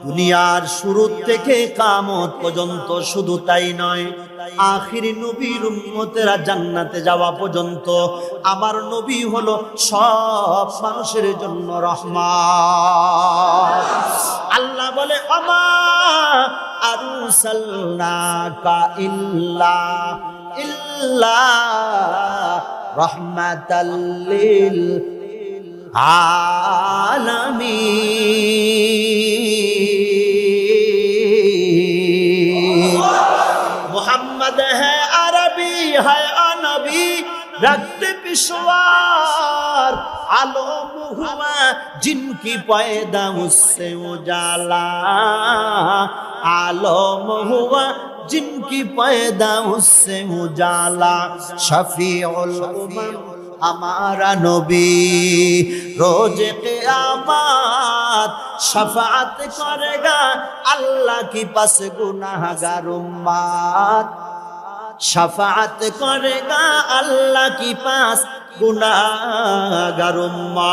দুনিয়ার শুরু থেকে কিয়ামত পর্যন্ত, শুধু তাই নয়, আখির নবীর উম্মতেরা জান্নাতে যাওয়া পর্যন্ত আমার নবী হলো সব মানুষের জন্য রহমত। আল্লাহ বলে, আমা আরসালনাকা ইল্লা রাহমাতাল লিল आलमीन। मोहम्मद है अरबी है अनबी, रक्त पिशवार आलम हुआ जिनकी पैदा उससे उजाला, आलम हुआ जिनकी पैदा उससे उजाला। शफीउल उम्म हमारा नबी रोज क़यामत शफाअत करेगा अल्लाह के पास गुनाहगार उम्मत, शफाअत करेगा अल्लाह के पास गुनाहगार उम्मत।